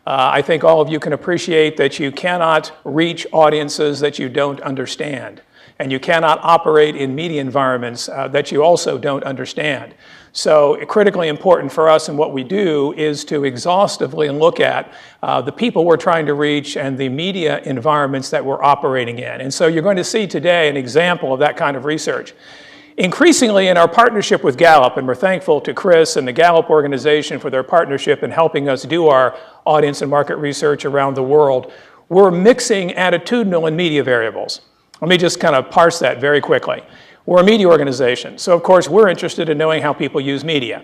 I think all of you can appreciate that you cannot reach audiences that you don't understand. And you cannot operate in media environments that you also don't understand. So critically important for us in what we do is to exhaustively look at the people we're trying to reach and the media environments that we're operating in. And so you're going to see today an example of that kind of research. Increasingly in our partnership with Gallup, and we're thankful to Chris and the Gallup organization for their partnership in helping us do our audience and market research around the world, we're mixing attitudinal and media variables. Let me just kind of parse that very quickly. We're a media organization, so of course we're interested in knowing how people use media.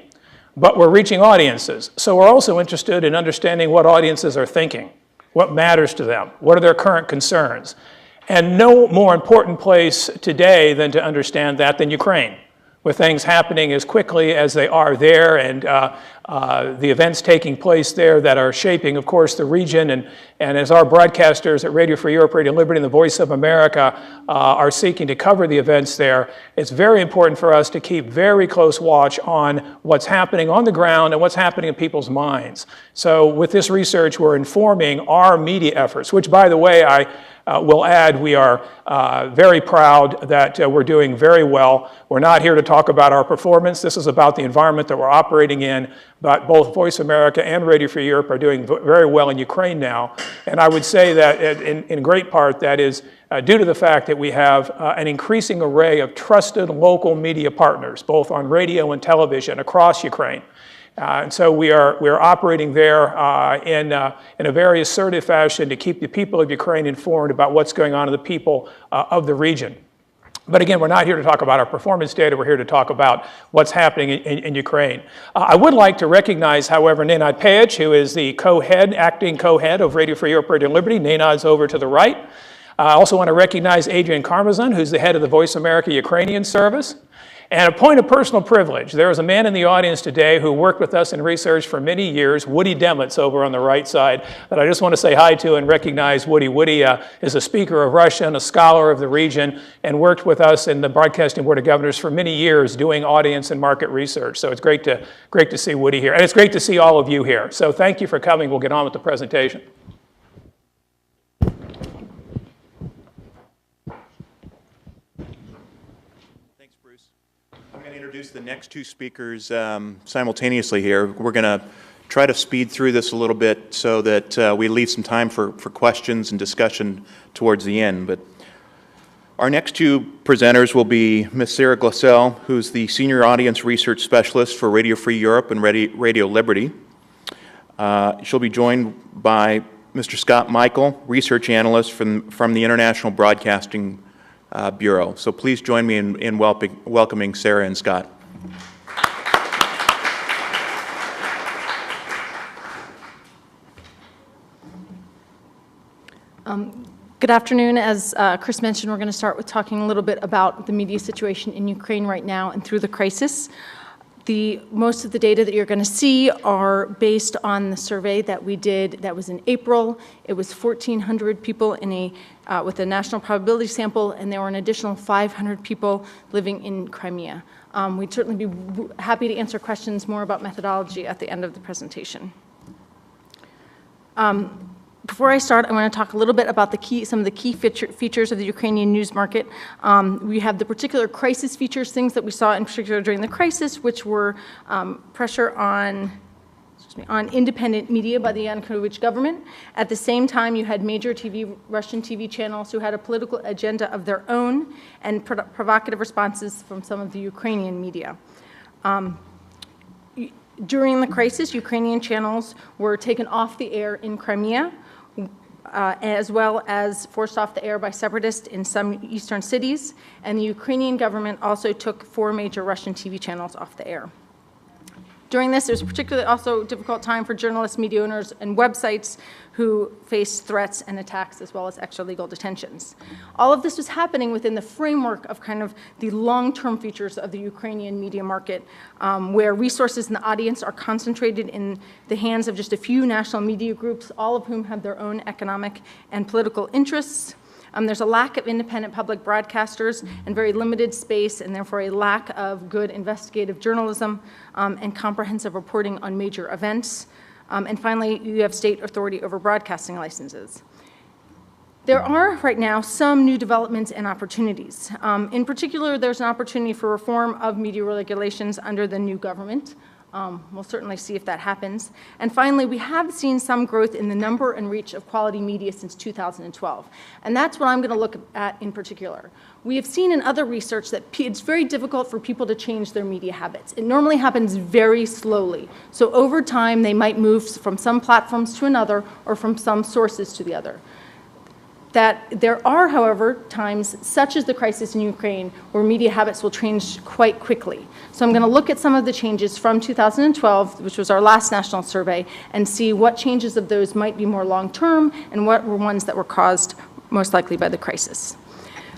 But we're reaching audiences, so we're also interested in understanding what audiences are thinking, what matters to them, what are their current concerns. And no more important place today than to understand that than Ukraine, with things happening as quickly as they are there and the events taking place there that are shaping, of course, the region. And as our broadcasters at Radio Free Europe, Radio Liberty, and the Voice of America are seeking to cover the events there, it's very important for us to keep very close watch on what's happening on the ground and what's happening in people's minds. So with this research, we're informing our media efforts, which, by the way, I will add, we are very proud that we're doing very well. We're not here to talk about our performance. This is about the environment that we're operating in. But both Voice America and Radio Free Europe are doing very well in Ukraine now. And I would say that in great part that is due to the fact that we have an increasing array of trusted local media partners, both on radio and television across Ukraine. And so we are operating there in a very assertive fashion to keep the people of Ukraine informed about what's going on in the people of the region. But again, we're not here to talk about our performance data. We're here to talk about what's happening in Ukraine. I would like to recognize, however, Nenad Pajic, who is the acting co-head of Radio Free Europe, Radio Liberty. Nenad's over to the right. I also want to recognize Adrian Karmazin, who's the head of the Voice America Ukrainian service. And a point of personal privilege, there is a man in the audience today who worked with us in research for many years, Woody Demets over on the right side, that I just want to say hi to and recognize Woody. Woody is a speaker of Russian, a scholar of the region, and worked with us in the Broadcasting Board of Governors for many years doing audience and market research. So it's great to see Woody here. And it's great to see all of you here. So thank you for coming. We'll get on with the presentation. Introduce the next two speakers simultaneously here. We're going to try to speed through this a little bit so that we leave some time for questions and discussion towards the end. But our next two presenters will be Ms. Sarah Glassell, who's the Senior Audience Research Specialist for Radio Free Europe and Radio Liberty. She'll be joined by Mr. Scott Michael, Research Analyst from the International Broadcasting Bureau. So please join me in welcoming Sarah and Scott. Good afternoon. As Chris mentioned, we're going to start with talking a little bit about the media situation in Ukraine right now and through the crisis. Most of the data that you're going to see are based on the survey that we did that was in April. It was 1,400 people with a national probability sample, and there were an additional 500 people living in Crimea. We'd certainly be happy to answer questions more about methodology at the end of the presentation. Before I start, I want to talk a little bit about some of the key features of the Ukrainian news market. We have the particular crisis features, things that we saw in particular during the crisis, which were pressure on independent media by the Yanukovych government. At the same time, you had major Russian TV channels who had a political agenda of their own and provocative responses from some of the Ukrainian media. During the crisis, Ukrainian channels were taken off the air in Crimea, as well as forced off the air by separatists in some eastern cities, and the Ukrainian government also took 4 major Russian TV channels off the air. During this, it was a particularly also difficult time for journalists, media owners, and websites who faced threats and attacks as well as extra-legal detentions. All of this was happening within the framework of kind of the long-term features of the Ukrainian media market, where resources and the audience are concentrated in the hands of just a few national media groups, all of whom have their own economic and political interests. There's a lack of independent public broadcasters and very limited space, and therefore a lack of good investigative journalism and comprehensive reporting on major events. And finally, you have state authority over broadcasting licenses. There are right now some new developments and opportunities. In particular, there's an opportunity for reform of media regulations under the new government. We'll certainly see if that happens. And finally, we have seen some growth in the number and reach of quality media since 2012. And that's what I'm going to look at in particular. We have seen in other research that it's very difficult for people to change their media habits. It normally happens very slowly. So over time, they might move from some platforms to another or from some sources to the other. That there are, however, times, such as the crisis in Ukraine, where media habits will change quite quickly. So I'm going to look at some of the changes from 2012, which was our last national survey, and see what changes of those might be more long-term and what were ones that were caused most likely by the crisis.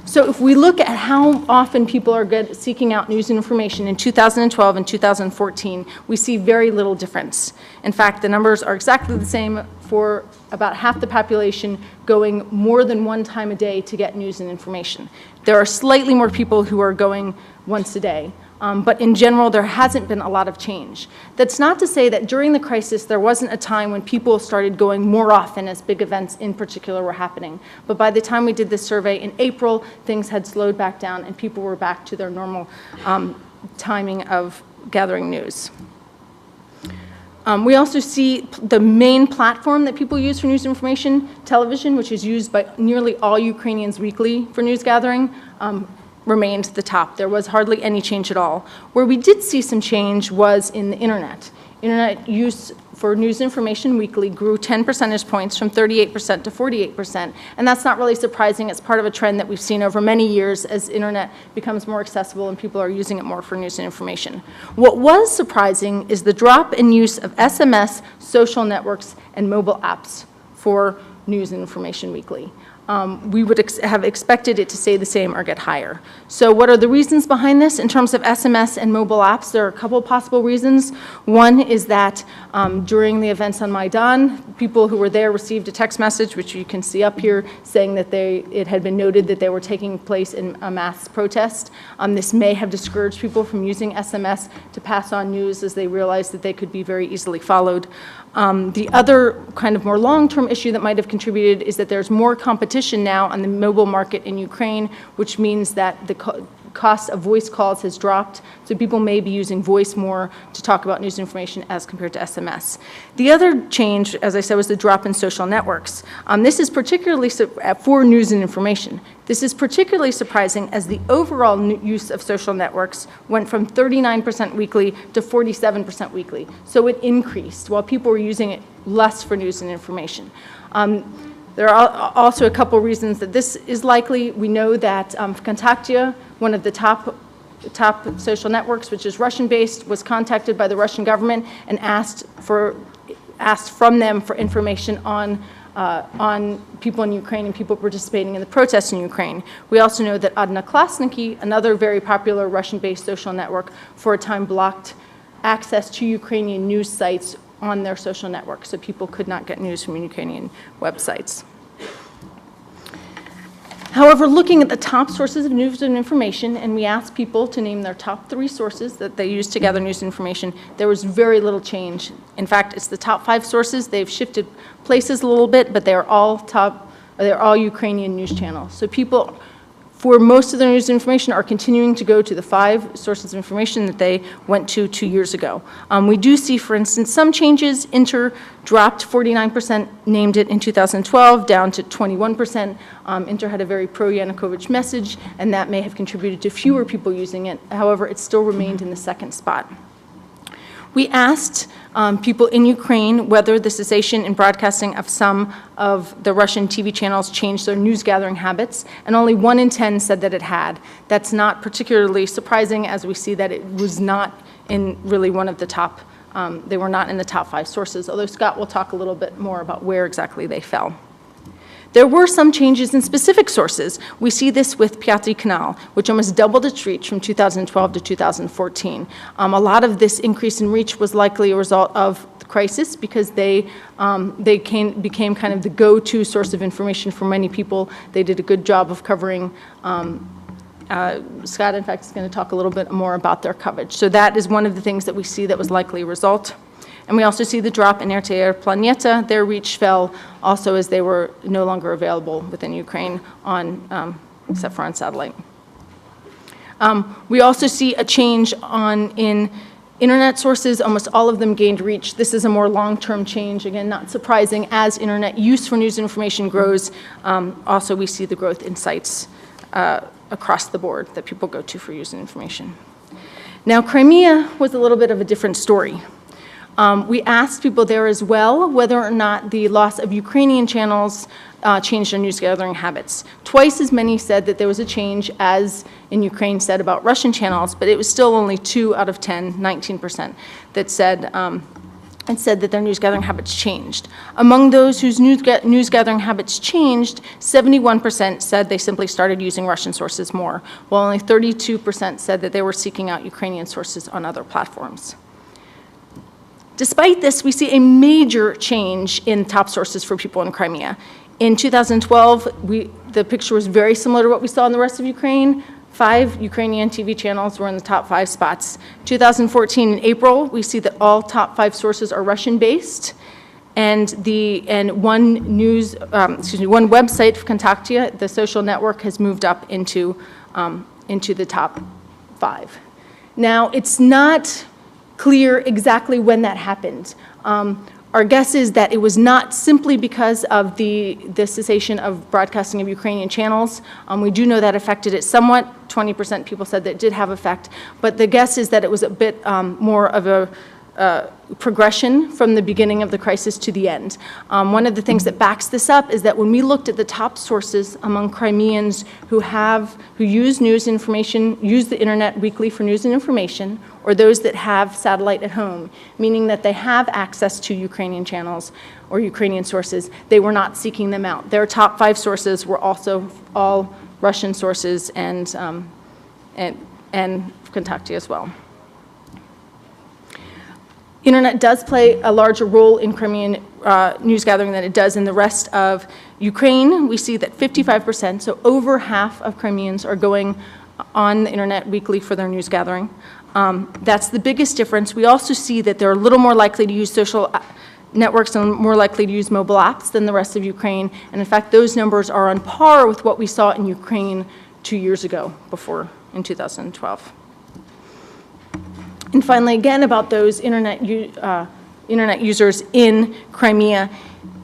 So if we look at how often people are seeking out news and information in 2012 and 2014, we see very little difference. In fact, the numbers are exactly the same for about half the population going more than one time a day to get news and information. There are slightly more people who are going once a day. But in general, there hasn't been a lot of change. That's not to say that during the crisis, there wasn't a time when people started going more often as big events in particular were happening. But by the time we did this survey in April, things had slowed back down and people were back to their normal timing of gathering news. We also see the main platform that people use for news information, television, which is used by nearly all Ukrainians weekly for news gathering, remained the top. There was hardly any change at all. Where we did see some change was in the internet. Internet use for news information weekly grew 10 percentage points from 38% to 48%. And that's not really surprising. It's part of a trend that we've seen over many years as internet becomes more accessible and people are using it more for news and information. What was surprising is the drop in use of SMS, social networks, and mobile apps for news and information weekly. We would have expected it to stay the same or get higher. So what are the reasons behind this? In terms of SMS and mobile apps, there are a couple possible reasons. One is that during the events on Maidan, people who were there received a text message, which you can see up here, saying that it had been noted that they were taking place in a mass protest. This may have discouraged people from using SMS to pass on news as they realized that they could be very easily followed. The other kind of more long-term issue that might have contributed is that there's more competition now on the mobile market in Ukraine, which means that the cost of voice calls has dropped, so people may be using voice more to talk about news information as compared to SMS. The other change, as I said, was the drop in social networks. This is particularly for news and information. This is particularly surprising as the overall use of social networks went from 39% weekly to 47% weekly. So it increased while people were using it less for news and information. There are also a couple reasons that this is likely. We know that Kontaktia, one of the top social networks, which is Russian-based, was contacted by the Russian government and asked from them for information on people in Ukraine and people participating in the protests in Ukraine. We also know that Odnoklassniki, another very popular Russian-based social network, for a time blocked access to Ukrainian news sites on their social network, so people could not get news from Ukrainian websites. However, looking at the top sources of news and information, and we asked people to name their top 3 sources that they use to gather news and information, there was very little change. In fact, it's the top 5 sources. They've shifted places a little bit, but they're all Ukrainian news channels. So people, for most of their news and information, are continuing to go to the 5 sources of information that they went to 2 years ago. We do see, for instance, some changes. Inter dropped 49%, named it in 2012, down to 21%. Inter had a very pro-Yanukovych message, and that may have contributed to fewer people using it. However, it still remained in the 2nd spot. We asked people in Ukraine whether the cessation in broadcasting of some of the Russian TV channels changed their news gathering habits, and only 1 in 10 said that it had. That's not particularly surprising, as we see that it was not in really one of the top, they were not in the top 5 sources, although Scott will talk a little bit more about where exactly they fell. There were some changes in specific sources. We see this with Piatti Canal, which almost doubled its reach from 2012 to 2014. A lot of this increase in reach was likely a result of the crisis because they became kind of the go-to source of information for many people. They did a good job of covering. Scott, in fact, is going to talk a little bit more about their coverage. So that is one of the things that we see that was likely a result. And we also see the drop in RTR Planeta. Their reach fell also as they were no longer available within Ukraine except for on satellite. We also see a change in internet sources. Almost all of them gained reach. This is a more long-term change. Again, not surprising as internet use for news and information grows. Also, we see the growth in sites across the board that people go to for news and information. Now, Crimea was a little bit of a different story. We asked people there as well whether or not the loss of Ukrainian channels changed their news gathering habits. Twice as many said that there was a change as in Ukraine said about Russian channels, but it was still only 2 out of 10, 19%, that said that their news gathering habits changed. Among those whose news gathering habits changed, 71% said they simply started using Russian sources more, while only 32% said that they were seeking out Ukrainian sources on other platforms. Despite this, we see a major change in top sources for people in Crimea. In 2012, the picture was very similar to what we saw in the rest of Ukraine. 5 Ukrainian TV channels were in the top 5 spots. 2014, in April, we see that all top 5 sources are Russian-based, and one website, Kontaktia, the social network, has moved up into the top 5. Now, it's not clear exactly when that happened. Our guess is that it was not simply because of the cessation of broadcasting of Ukrainian channels. We do know that affected it somewhat. 20% people said that it did have effect. But the guess is that it was a bit more of a progression from the beginning of the crisis to the end. One of the things that backs this up is that when we looked at the top sources among Crimeans who use news information, use the internet weekly for news and information, or those that have satellite at home, meaning that they have access to Ukrainian channels or Ukrainian sources, they were not seeking them out. Their top 5 sources were also all Russian sources and Kontaktia as well. Internet does play a larger role in Crimean news gathering than it does in the rest of Ukraine. We see that 55%, so over half of Crimeans, are going on the internet weekly for their news gathering. That's the biggest difference. We also see that they're a little more likely to use social networks and more likely to use mobile apps than the rest of Ukraine. And in fact, those numbers are on par with what we saw in Ukraine 2 years ago, in 2012. And finally, again, about those internet users in Crimea,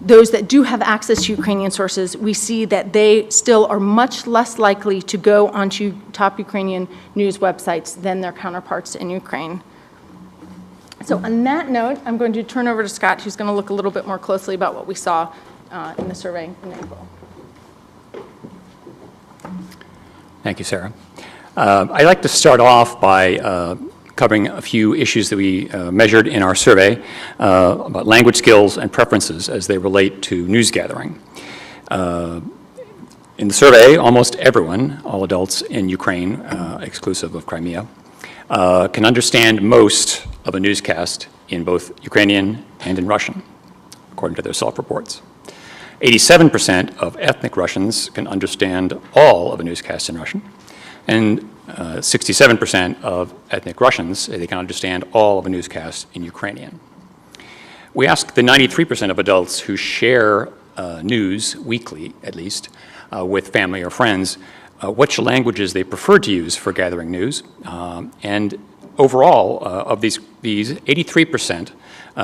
those that do have access to Ukrainian sources, we see that they still are much less likely to go onto top Ukrainian news websites than their counterparts in Ukraine. So on that note, I'm going to turn over to Scott, who's going to look a little bit more closely about what we saw in the survey in April. Thank you, Sarah. I'd like to start off by covering a few issues that we measured in our survey about language skills and preferences as they relate to news gathering. In the survey, almost everyone, all adults in Ukraine, exclusive of Crimea, can understand most of a newscast in both Ukrainian and in Russian, according to their self-reports. 87% of ethnic Russians can understand all of a newscast in Russian, and 67% of ethnic Russians say they can understand all of a newscast in Ukrainian. We asked the 93% of adults who share news, weekly at least, with family or friends, which languages they prefer to use for gathering news. And overall, of these 83%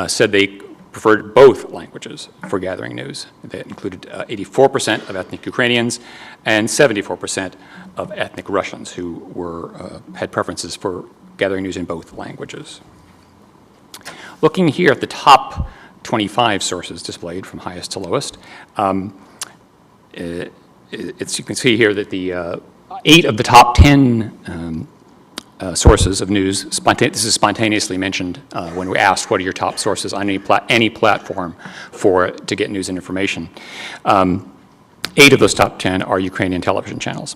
said they preferred both languages for gathering news. That included 84% of ethnic Ukrainians and 74% of ethnic Russians who had preferences for gathering news in both languages. Looking here at the top 25 sources displayed from highest to lowest, you can see here that the 8 of the top 10 sources of news, this is spontaneously mentioned when we asked what are your top sources on any platform to get news and information. 8 of those top 10 are Ukrainian television channels.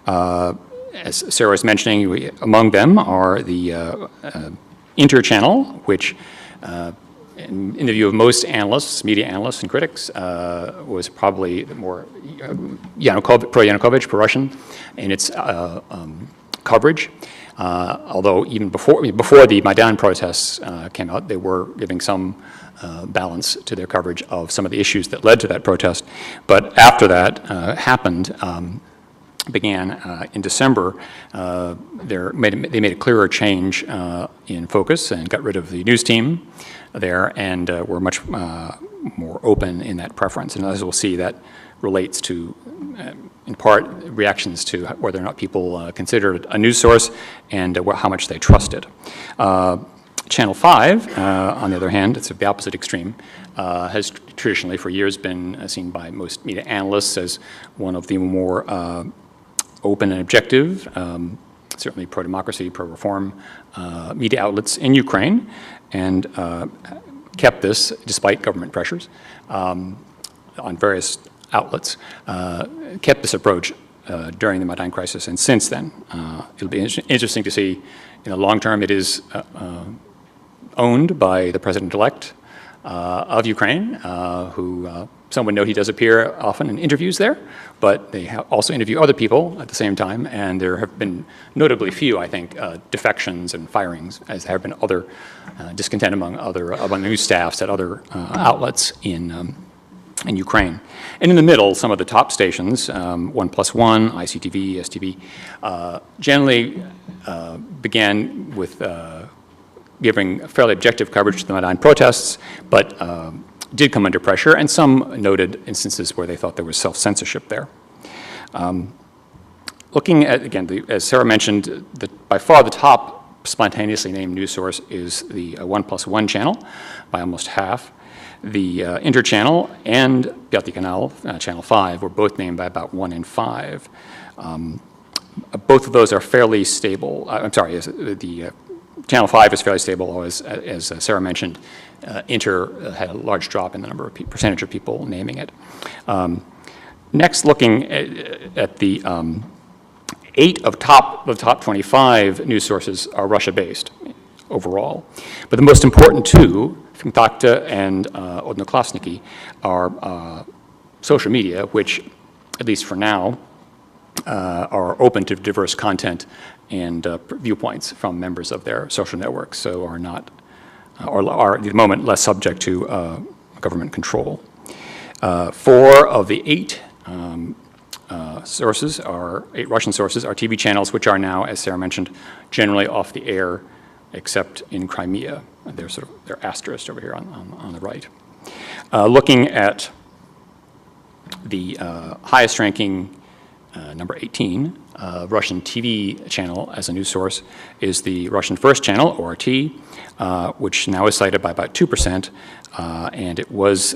As Sarah was mentioning, among them are the Inter channel, which in the view of most analysts, media analysts and critics, was probably more pro-Yanukovych, pro-Russian in its coverage. Although even before the Maidan protests came out, they were giving some balance to their coverage of some of the issues that led to that protest. But after that began in December, they made a clearer change in focus and got rid of the news team there, and were much more open in that preference. And as we'll see, that relates to, in part, reactions to whether or not people consider it a news source and how much they trust it. Channel 5, on the other hand, it's at the opposite extreme, has traditionally for years been seen by most media analysts as one of the more open and objective, certainly pro-democracy, pro-reform media outlets in Ukraine, and kept this, despite government pressures on various outlets, kept this approach during the Maidan crisis and since then. It'll be interesting to see in the long term. It is owned by the president-elect of Ukraine, who some would note he does appear often in interviews there, but they also interview other people at the same time, and there have been notably few, I think, defections and firings, as there have been other discontent among news staffs at other outlets in Ukraine. And in the middle, some of the top stations, 1+1, ICTV, STV, generally began with giving fairly objective coverage to the Maidan protests, but did come under pressure, and some noted instances where they thought there was self-censorship there. Looking at, again, as Sarah mentioned, by far the top spontaneously named news source is the 1+1 channel, by almost half. The Inter-channel and Piatti Canal, Channel 5, were both named by about 1 in 5. Both of those are fairly stable. I'm sorry, the Channel 5 is fairly stable, as Sarah mentioned. Inter had a large drop in the number of percentage of people naming it. Next, looking at the 8 of the top 25 news sources are Russia-based overall. But the most important two, Kontakte and Odnoklassniki, are social media, which, at least for now, are open to diverse content and viewpoints from members of their social networks, so are not, or are at the moment less subject to government control. 4 of the 8 sources are 8 Russian sources are TV channels, which are now, as Sarah mentioned, generally off the air, except in Crimea. They're asterisked over here on the right. Looking at the highest ranking, number 18, Russian TV channel as a news source is the Russian First Channel, ORT, which now is cited by about 2%, and it was,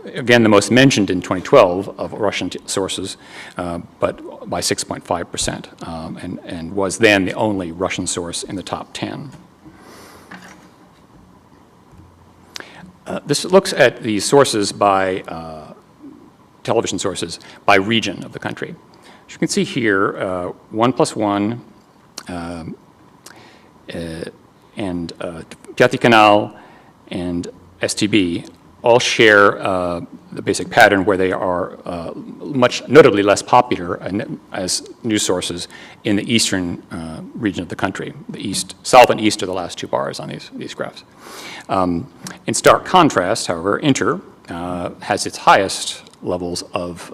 again, the most mentioned in 2012 of Russian sources, but by 6.5%, and was then the only Russian source in the top 10. This looks at the sources by television sources by region of the country. As you can see here, 1+1 and Piatti Canal and STB all share the basic pattern where they are notably less popular as news sources in the eastern region of the country. The east, south and east are the last 2 bars on these graphs. In stark contrast, however, Inter has its highest levels of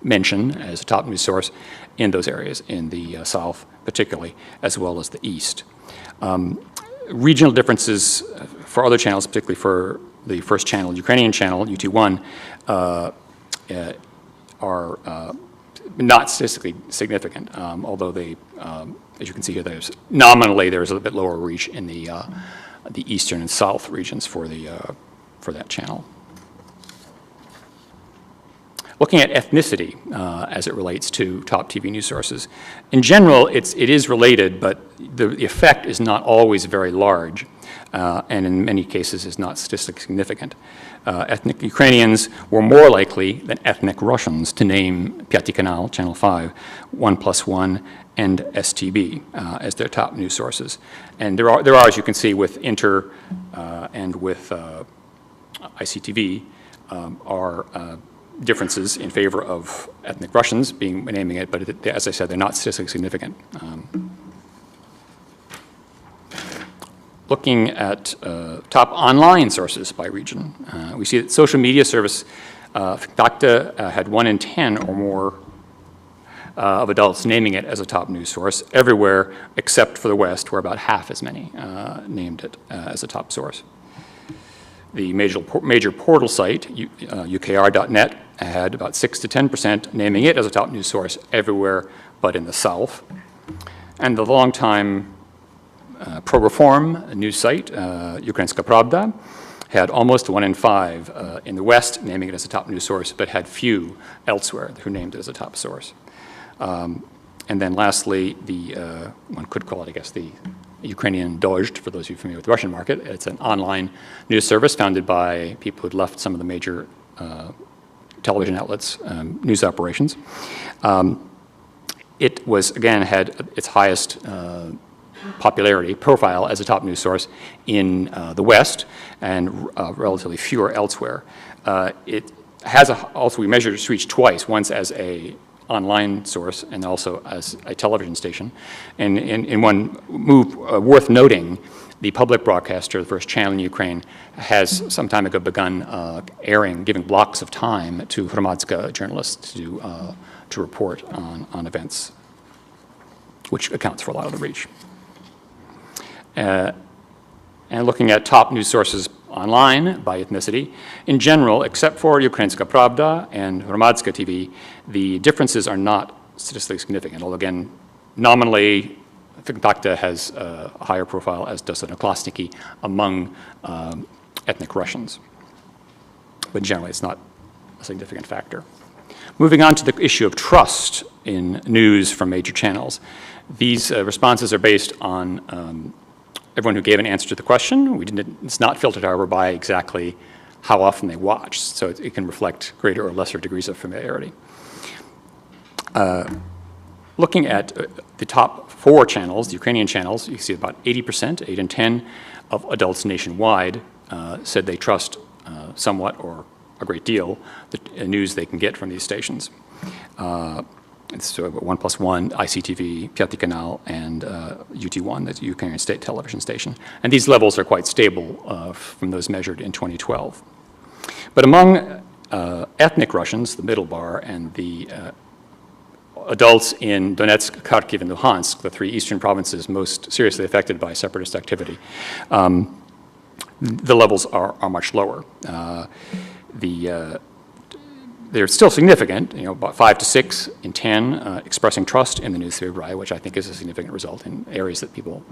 mention as a top news source in those areas, in the south particularly, as well as the east. Regional differences for other channels, particularly for the first channel, Ukrainian channel, UT1, are not statistically significant, although they, as you can see here, nominally there's a little bit lower reach in the eastern and south regions for that channel. Looking at ethnicity as it relates to top TV news sources. In general, it is related, but the effect is not always very large, and in many cases is not statistically significant. Ethnic Ukrainians were more likely than ethnic Russians to name Piatti Canal, Channel 5, 1+1, and STB as their top news sources. And there are, as you can see, with Inter and with ICTV, are differences in favor of ethnic Russians naming it, but as I said, they're not statistically significant. looking at top online sources by region, we see that social media service, Fakta had 1 in 10 or more of adults naming it as a top news source everywhere except for the West, where about half as many named it as a top source. The major portal site, ukr.net, had about 6 to 10% naming it as a top news source everywhere but in the South. And the longtime pro-reform news site, Ukrainska Pravda, had almost 1 in 5 in the West naming it as a top news source, but had few elsewhere who named it as a top source. And then lastly, one could call it, I guess, the Ukrainian Dozhd, for those of you familiar with the Russian market. It's an online news service founded by people who'd left some of the major television outlets, news operations. It was, again, had its highest popularity profile as a top news source in the West and relatively fewer elsewhere. It has also, we measured its reach twice, once as a online source and also as a television station. And in one move worth noting, the public broadcaster, the first channel in Ukraine, has some time ago begun giving blocks of time to Hromadska journalists to report on events, which accounts for a lot of the reach. And looking at top news sources online by ethnicity, in general, except for Ukrainska Pravda and Hromadska TV, the differences are not statistically significant, although again, nominally, Fakta has a higher profile, as does Ethnicity, among ethnic Russians. But generally, it's not a significant factor. Moving on to the issue of trust in news from major channels. These responses are based on everyone who gave an answer to the question. It's not filtered, however, by exactly how often they watch, so it can reflect greater or lesser degrees of familiarity. Looking at the top 4 channels, the Ukrainian channels, you see about 80%, 8 in 10 of adults nationwide said they trust somewhat or a great deal the news they can get from these stations. It's 1+1, ICTV, Piatti Canal, and UT1, that's Ukrainian state television station. And these levels are quite stable from those measured in 2012. But among ethnic Russians, the middle bar, and the adults in Donetsk, Kharkiv, and Luhansk, the 3 eastern provinces most seriously affected by separatist activity, the levels are much lower. They're still significant, about 5 to 6 in 10 expressing trust in the news theory of Raya, which I think is a significant result in areas that people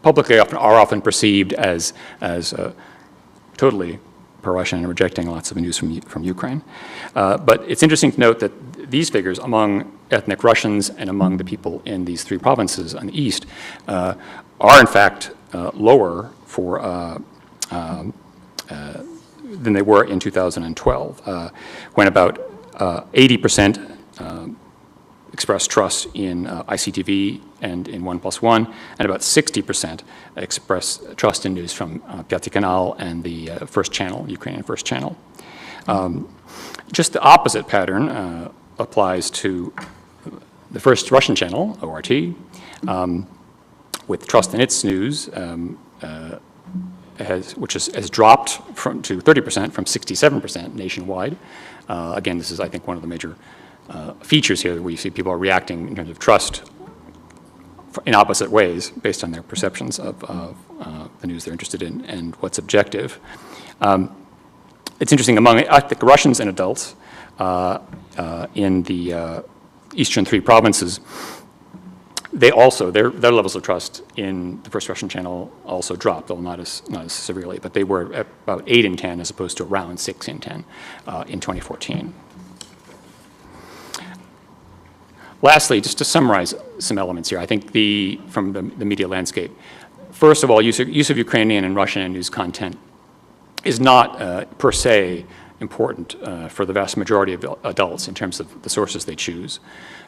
publicly are often perceived as totally pro-Russian and rejecting lots of news from Ukraine. But it's interesting to note that these figures among ethnic Russians and among the people in these 3 provinces on the east are in fact lower than they were in 2012, when about 80% expressed trust in ICTV and in 1+1, and about 60% express trust in news from Piatti Canal and the First Channel, Ukrainian First Channel. Just the opposite pattern applies to the First Russian Channel, ORT, with trust in its news, which has dropped to 30% from 67% nationwide. Again, this is, I think, one of the major features here, where you see people are reacting in terms of trust in opposite ways based on their perceptions of the news they're interested in and what's objective. It's interesting, among ethnic Russians and adults in the eastern 3 provinces, their levels of trust in the First Russian Channel also dropped, though not as severely, but they were at about 8 in 10 as opposed to around 6 in 10 in 2014. Lastly, just to summarize some elements here, I think from the media landscape, first of all, use of Ukrainian and Russian news content is not per se important for the vast majority of adults in terms of the sources they choose.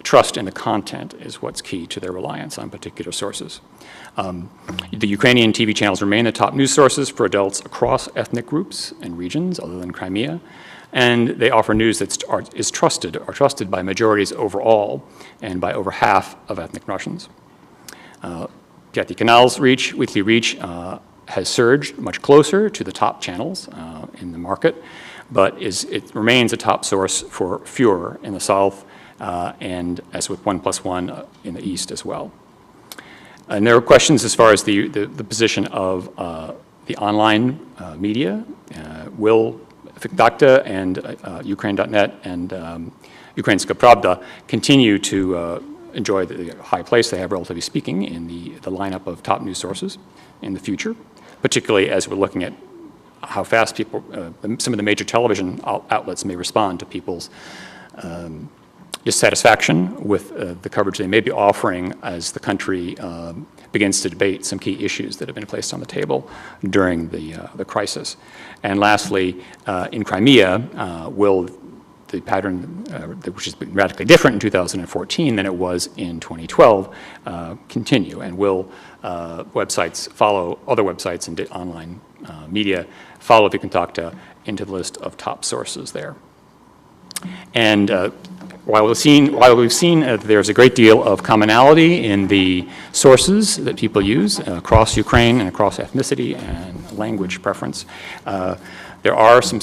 Trust in the content is what's key to their reliance on particular sources. The Ukrainian TV channels remain the top news sources for adults across ethnic groups and regions other than Crimea, and they offer news that is trusted by majorities overall and by over half of ethnic Russians. Piatti Canal's weekly reach has surged much closer to the top channels in the market, but it remains a top source for Führer in the south, and as with 1+1 in the east as well. And there are questions as far as the position of the online media. Will Fikdakta and Ukraine.net and Ukrainska Pravda continue to enjoy the high place they have, relatively speaking, in the lineup of top news sources in the future, particularly as we're looking at how fast people, some of the major television outlets may respond to people's dissatisfaction with the coverage they may be offering as the country begins to debate some key issues that have been placed on the table during the crisis. And lastly, in Crimea, will the pattern, which has been radically different in 2014 than it was in 2012, continue? And will websites follow, other websites and online media follow Vikontakta into the list of top sources there? And while we've seen there's a great deal of commonality in the sources that people use across Ukraine and across ethnicity and language preference, there are some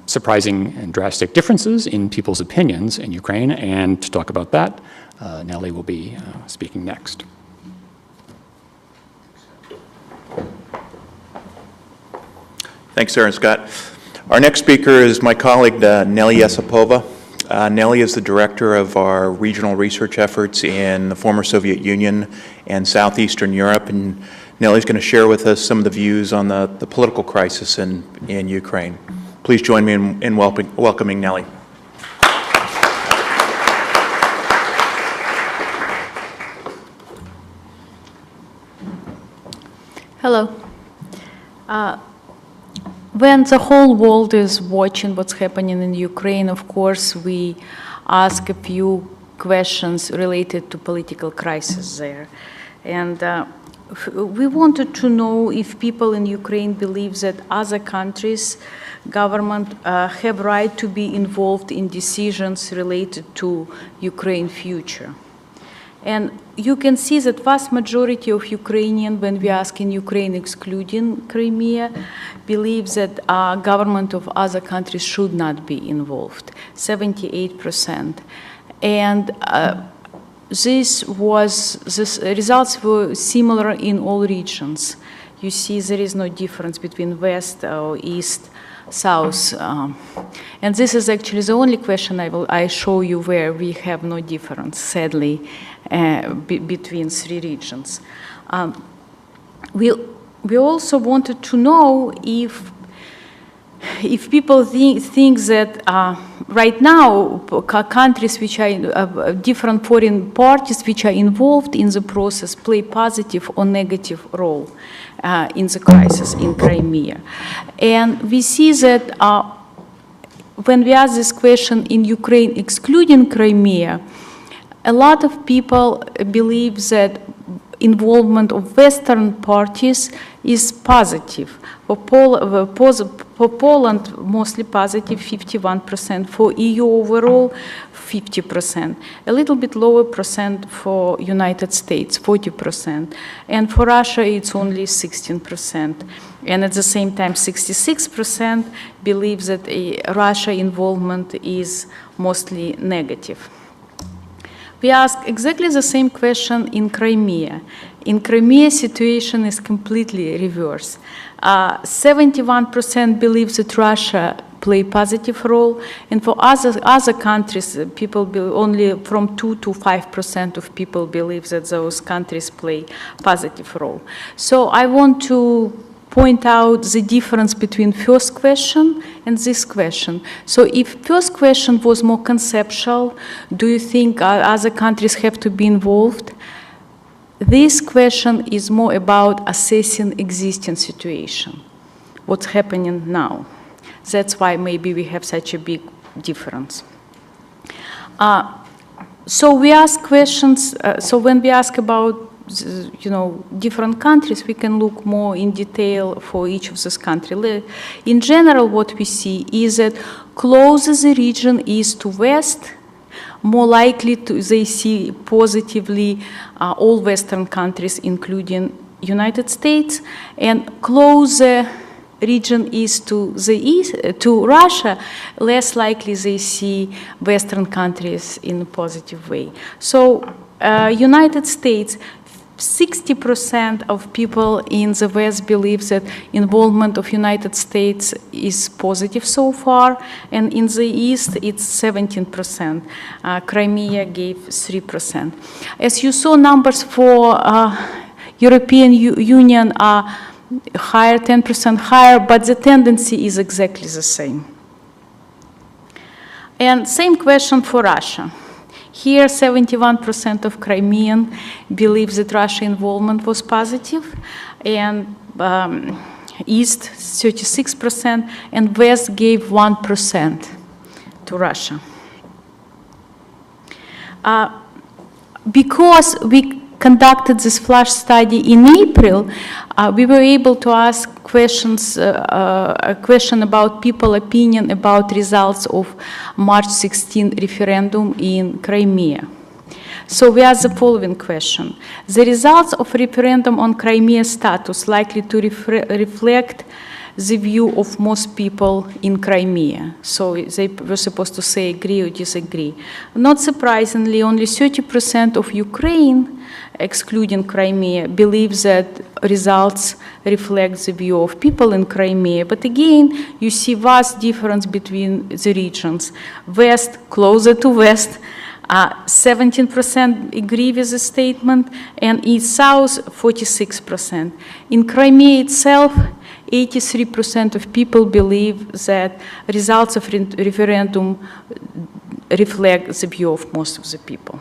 surprising and drastic differences in people's opinions in Ukraine, and to talk about that, Nelly will be speaking next. Thanks, Sarah and Scott. Our next speaker is my colleague, Nelly Yesipova. Nelly is the director of our regional research efforts in the former Soviet Union and Southeastern Europe, and Nelly's going to share with us some of the views on the political crisis in Ukraine. Please join me in welcoming Nelly. Hello. When the whole world is watching what's happening in Ukraine, of course, we ask a few questions related to political crisis there. And we wanted to know if people in Ukraine believe that other countries' government have right to be involved in decisions related to Ukraine's future. And you can see that vast majority of Ukrainians, when we ask in Ukraine excluding Crimea, believe that government of other countries should not be involved, 78%. And these results were similar in all regions. You see there is no difference between West or East, South. And this is actually the only question I show you where we have no difference, sadly, between three regions. We also wanted to know if people think that right now countries which are different foreign parties which are involved in the process play positive or negative role in the crisis in Crimea. And we see that when we ask this question in Ukraine excluding Crimea, a lot of people believe that involvement of Western parties is positive. For Poland, mostly positive, 51%. For EU overall, 50%. A little bit lower percent for United States, 40%. And for Russia, it's only 16%. And at the same time, 66% believe that Russia involvement is mostly negative. We ask exactly the same question in Crimea. In Crimea, situation is completely reversed. 71% believe that Russia play positive role, and for other countries, people only from 2 to 5% of people believe that those countries play positive role. So I want to point out the difference between first question and this question. So if first question was more conceptual, do you think other countries have to be involved? This question is more about assessing existing situation, what's happening now. That's why maybe we have such a big difference. So we ask questions, so when we ask about different countries, we can look more in detail for each of these countries. In general, what we see is that closer the region is to West, more likely they see positively all Western countries, including United States, and closer region is to the east, to Russia, less likely they see Western countries in a positive way. So United States, 60% of people in the West believe that involvement of United States is positive so far, and in the East it's 17%. Crimea gave 3%. As you saw, numbers for European Union are higher, 10% higher, but the tendency is exactly the same. And same question for Russia. Here, 71% of Crimean believe that Russian involvement was positive, and East 36%, and West gave 1% to Russia. Because we conducted this flash study in April, we were able to ask questions, a question about people's opinion about results of March 16 referendum in Crimea. So we asked the following question. The results of referendum on Crimea status likely to reflect the view of most people in Crimea. So they were supposed to say agree or disagree. Not surprisingly, only 30% of Ukraine, excluding Crimea, believe that results reflect the view of people in Crimea. But again, you see vast difference between the regions. West, closer to West, 17% agree with the statement, and East South, 46%. In Crimea itself, 83% of people believe that results of referendum reflect the view of most of the people.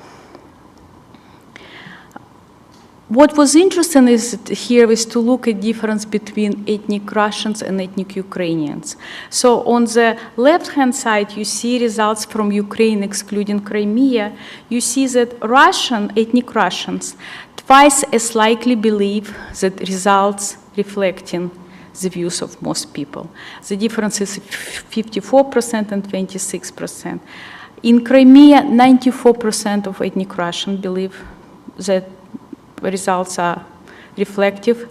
What was interesting here is to look at difference between ethnic Russians and ethnic Ukrainians. So on the left-hand side, you see results from Ukraine, excluding Crimea. You see that ethnic Russians, twice as likely believe that results reflecting the views of most people. The difference is 54% and 26%. In Crimea, 94% of ethnic Russians believe that results are reflective,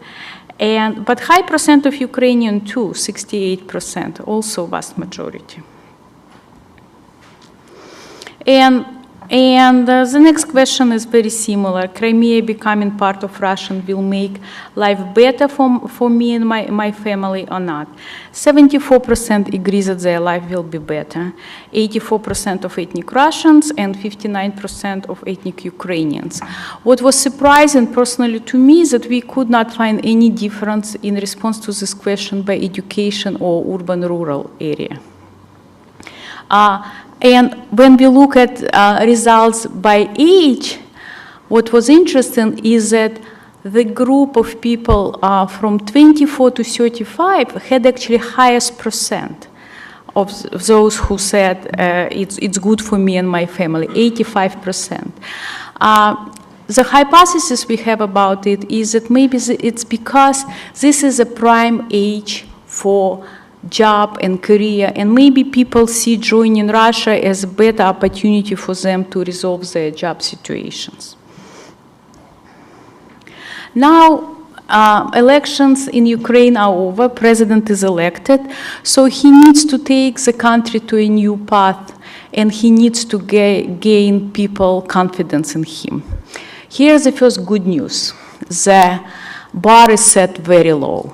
but high percent of Ukrainian too, 68%, also vast majority. And the next question is very similar. Crimea becoming part of Russian will make life better for me and my family or not? 74% agree that their life will be better. 84% of ethnic Russians and 59% of ethnic Ukrainians. What was surprising personally to me is that we could not find any difference in response to this question by education or urban-rural area. And when we look at results by age, what was interesting is that the group of people from 24 to 35 had actually highest percent of those who said it's good for me and my family, 85%. The hypothesis we have about it is that maybe it's because this is a prime age for job and career, and maybe people see joining Russia as a better opportunity for them to resolve their job situations. Now, elections in Ukraine are over, president is elected, so he needs to take the country to a new path, and he needs to gain people confidence in him. Here's the first good news. The bar is set very low.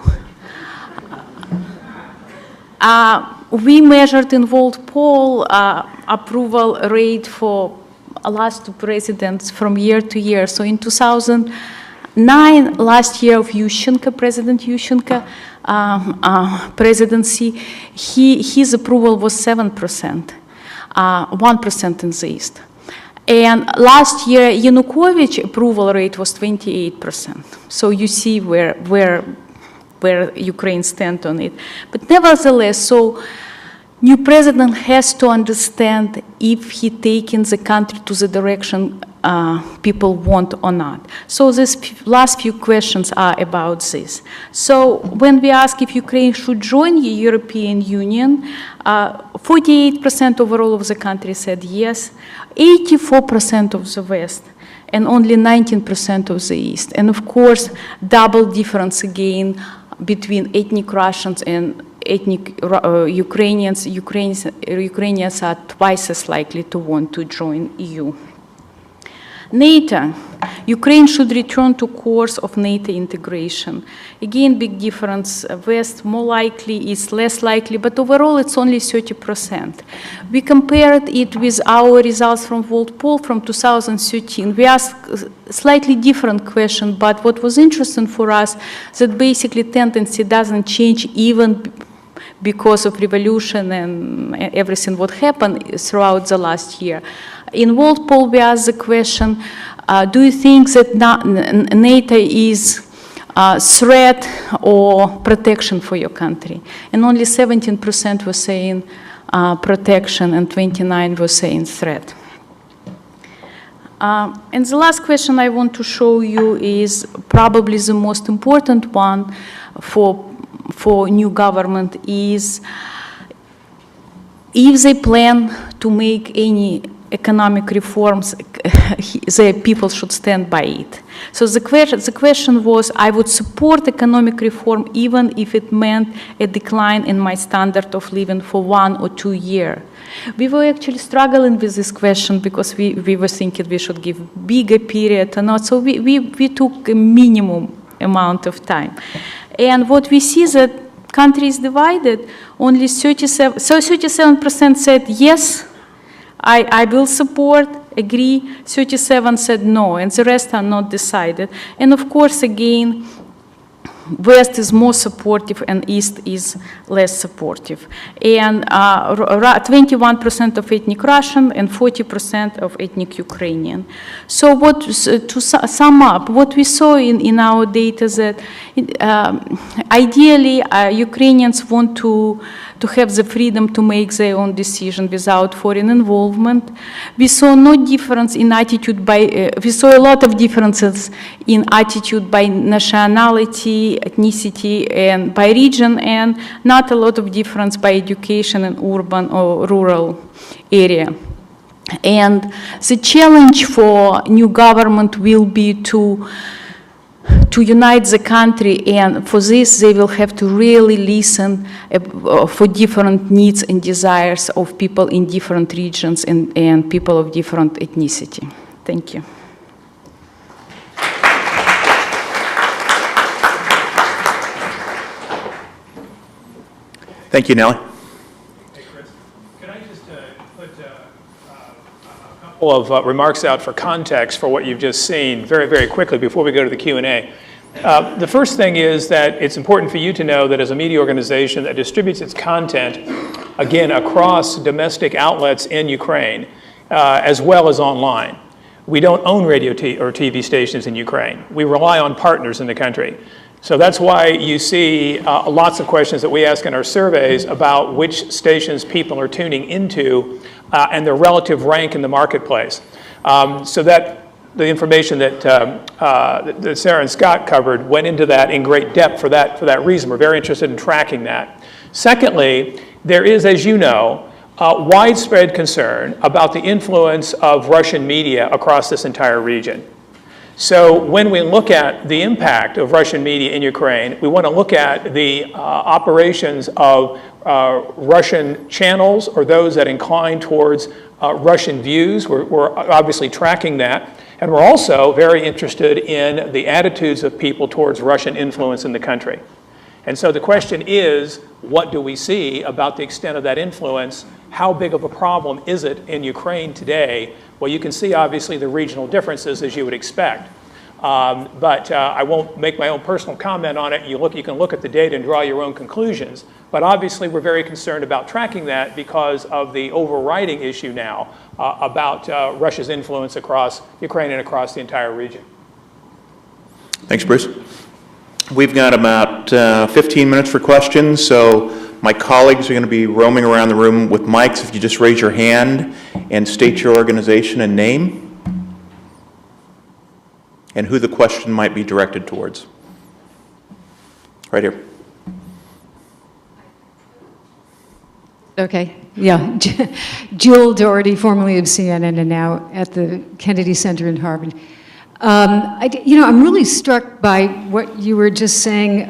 We measured in Volt poll approval rate for last two presidents from year to year. So in 2009, last year of Yushchenko, President Yushchenko presidency, his approval was 7%, 1% in the East. And last year, Yanukovych approval rate was 28%. So you see where Ukraine stands on it. But nevertheless, so new president has to understand if he taking the country to the direction people want or not. So these last few questions are about this. So when we ask if Ukraine should join the European Union, 48% overall of the country said yes, 84% of the West, and only 19% of the East. And of course, double difference again between ethnic Russians and ethnic Ukrainians. Ukrainians are twice as likely to want to join EU. NATO. Ukraine should return to course of NATO integration. Again, big difference. West more likely, East less likely, but overall it's only 30%. We compared it with our results from World Poll from 2013. We asked a slightly different question, but what was interesting for us that basically tendency doesn't change even because of revolution and everything what happened throughout the last year. In World Poll, we asked the question, do you think that NATO is a threat or protection for your country? And only 17% were saying protection and 29% were saying threat. And the last question I want to show you is probably the most important one for new government is if they plan to make any economic reforms, the people should stand by it. So the question was, I would support economic reform even if it meant a decline in my standard of living for 1 or 2 years. We were actually struggling with this question because we were thinking we should give bigger period or not. So we took a minimum amount of time. And what we see that country is divided, only 37% said yes, I will support, agree, 37 said no, and the rest are not decided. And of course, again, West is more supportive and East is less supportive. And 21% of ethnic Russian and 40% of ethnic Ukrainian. So to sum up, what we saw in our data that ideally Ukrainians want to have the freedom to make their own decision without foreign involvement. We saw no difference in attitude we saw a lot of differences in attitude by nationality, ethnicity, and by region, and not a lot of difference by education in urban or rural area. And the challenge for new government will be to unite the country, and for this they will have to really listen for different needs and desires of people in different regions and people of different ethnicity. Thank you. Thank you, Nelly. Hey, Chris, can I just put a couple of remarks out for context for what you've just seen very, very quickly before we go to the Q&A. The first thing is that it's important for you to know that as a media organization that distributes its content, again, across domestic outlets in Ukraine, as well as online, we don't own radio or TV stations in Ukraine. We rely on partners in the country. So that's why you see lots of questions that we ask in our surveys about which stations people are tuning into and their relative rank in the marketplace. So that the information that Sarah and Scott covered went into that in great depth for that reason. We're very interested in tracking that. Secondly, there is, as you know, widespread concern about the influence of Russian media across this entire region. So when we look at the impact of Russian media in Ukraine, we want to look at the operations of Russian channels or those that incline towards Russian views. We're obviously tracking that. And we're also very interested in the attitudes of people towards Russian influence in the country. And so the question is, what do we see about the extent of that influence? How big of a problem is it in Ukraine today? Well, you can see obviously the regional differences as you would expect. But I won't make my own personal comment on it. You can look at the data and draw your own conclusions. But obviously we're very concerned about tracking that because of the overriding issue now about Russia's influence across Ukraine and across the entire region. Thanks, Bruce. We've got about 15 minutes for questions, so My colleagues are going to be roaming around the room with mics. If you just raise your hand and state your organization and name, and who the question might be directed towards. Right here. Okay, yeah. Jill Doherty, formerly of CNN and now at the Kennedy Center in Harvard. I'm really struck by what you were just saying,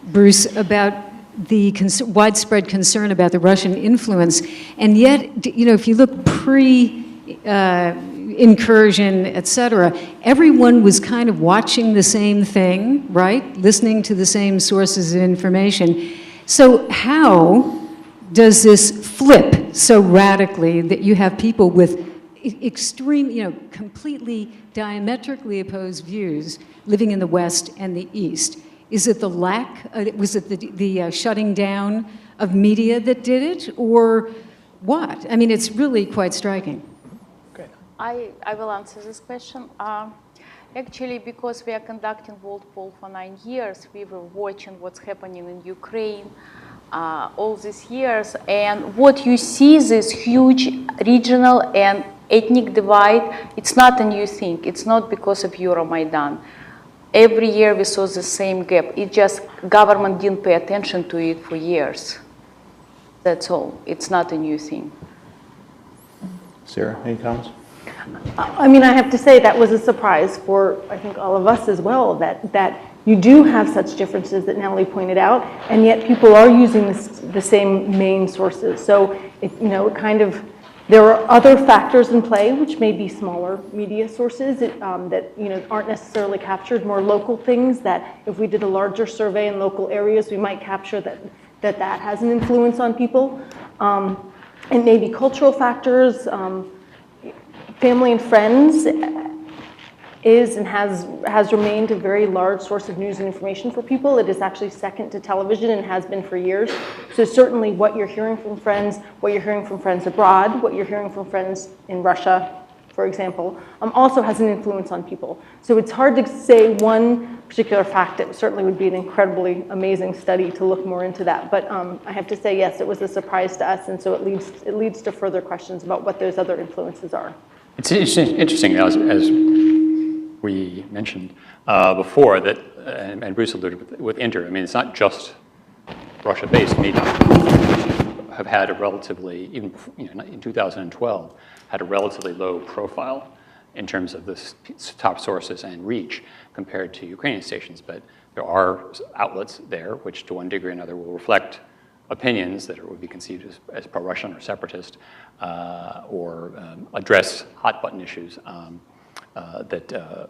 Bruce, about the widespread concern about the Russian influence. And yet, if you look pre-incursion, et cetera, everyone was kind of watching the same thing, right? Listening to the same sources of information. So how does this flip so radically that you have people with extreme, completely diametrically opposed views living in the West and the East? Is it the was it the shutting down of media that did it, or what? I mean, it's really quite striking. Okay. I will answer this question. Actually, because we are conducting World Poll for 9 years, we were watching what's happening in Ukraine all these years, and what you see, this huge regional and ethnic divide, it's not a new thing. It's not because of Euromaidan. Every year we saw the same gap. It just, government didn't pay attention to it for years. That's all. It's not a new thing. Sarah, any comments? I mean, I have to say that was a surprise for, I think, all of us as well, that you do have such differences that Natalie pointed out, and yet people are using the same main sources. So, there are other factors in play, which may be smaller media sources that aren't necessarily captured, more local things that if we did a larger survey in local areas, we might capture that has an influence on people. And maybe cultural factors, family and friends is and has remained a very large source of news and information for people. It is actually second to television and has been for years. So certainly what you're hearing from friends, what you're hearing from friends abroad, what you're hearing from friends in Russia, for example, also has an influence on people. So it's hard to say one particular fact. It certainly would be an incredibly amazing study to look more into that. But I have to say, yes, it was a surprise to us, and so it leads to further questions about what those other influences are. It's interesting, as we mentioned before, that, and Bruce alluded with Inter, I mean, it's not just Russia-based media. Have had a relatively, even in 2012, had a relatively low profile in terms of the top sources and reach compared to Ukrainian stations. But there are outlets there which, to one degree or another, will reflect opinions that would be conceived as pro-Russian or separatist, or address hot-button issues that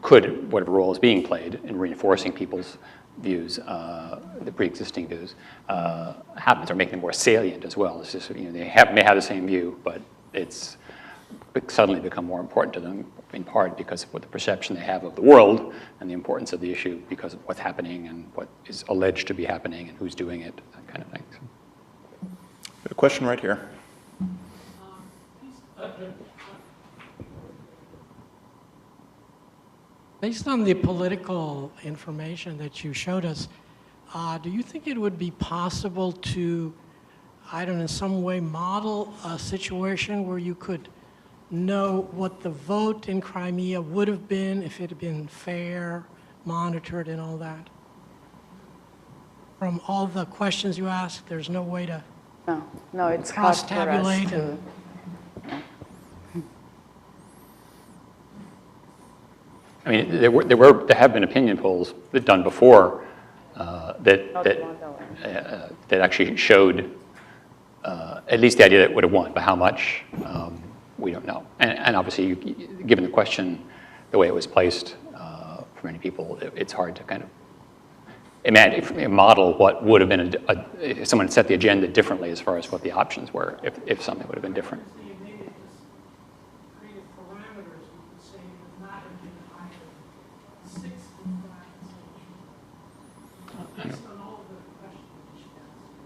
could, whatever role is being played in reinforcing people's views, the pre-existing views, happens, or making them more salient as well. It's just, they may have the same view, but it's suddenly become more important to them, in part because of what the perception they have of the world and the importance of the issue because of what's happening and what is alleged to be happening and who's doing it, that kind of thing. A question right here. Based on the political information that you showed us, do you think it would be possible to, in some way model a situation where you could know what the vote in Crimea would have been if it had been fair, monitored, and all that? From all the questions you asked, there's no way to No, it's hard for us cross-tabulate to. I mean, there have been opinion polls that done before that actually showed at least the idea that it would have won. But how much, we don't know. And obviously, given the question, the way it was placed for many people, it's hard to kind of imagine, model what would have been if someone had set the agenda differently as far as what the options were, if something would have been different.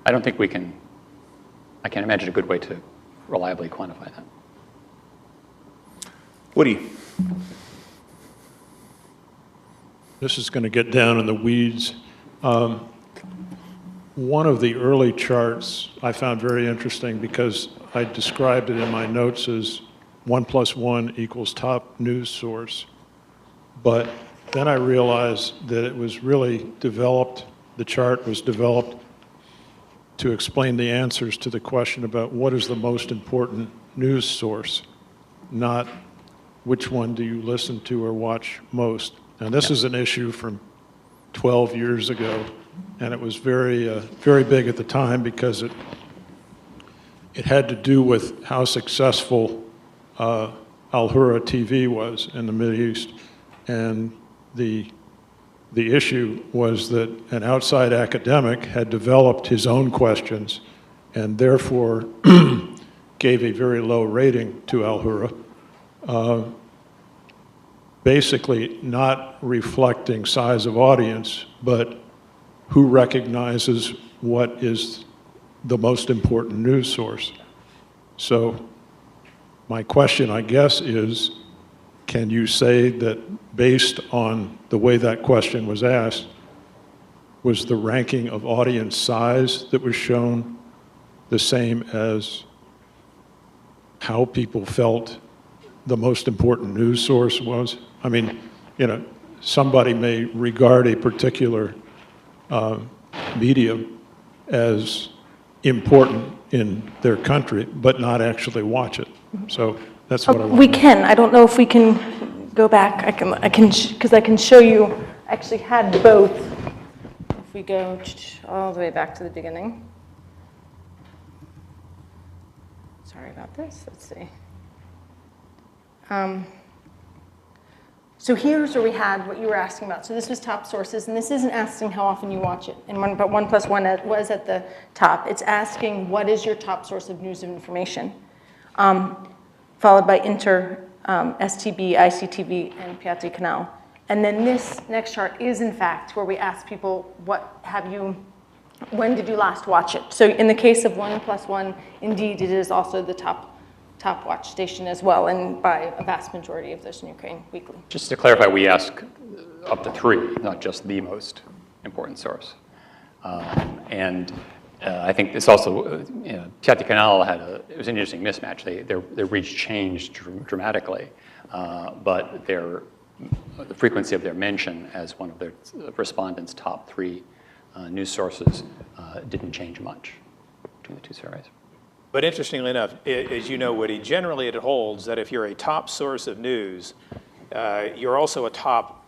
I don't think I can't imagine a good way to reliably quantify that. Woody. This is going to get down in the weeds. one of the early charts I found very interesting because I described it in my notes as 1 + 1 = top news source. But then I realized that it was really developed, the chart was developed to explain the answers to the question about what is the most important news source, not which one do you listen to or watch most. And this is an issue from 12 years ago, and it was very, very big at the time because it had to do with how successful Al-Hura TV was in the Middle East. And the issue was that an outside academic had developed his own questions and therefore gave a very low rating to Al-Hura, basically not reflecting size of audience, but who recognizes what is the most important news source. So my question, I guess, is, can you say that based on the way that question was asked, was the ranking of audience size that was shown the same as how people felt the most important news source was? I mean, you know, somebody may regard a particular medium as important in their country, but not actually watch it. So that's what I want. We can. I don't know if we can go back. I can, because I can show you. I actually had both. If we go all the way back to the beginning. Sorry about this. Let's see. So here's where we had what you were asking about. So this was top sources, and this isn't asking how often you watch it. And but 1 + 1 was at the top. It's asking what is your top source of news and information, followed by Inter, STB, ICTV, and Piatti Canal. And then this next chart is, in fact, where we ask people, when did you last watch it? So in the case of 1 + 1, indeed, it is also the top watch station as well, and by a vast majority of those in Ukraine weekly. Just to clarify, we ask up to 3, not just the most important source. I think this also, Piatti Canal it was an interesting mismatch. Their reach changed dramatically, but the frequency of their mention as one of their respondents' top 3 news sources didn't change much between the 2 surveys. But interestingly enough, as you know, Woody, generally it holds that if you're a top source of news, you're also a top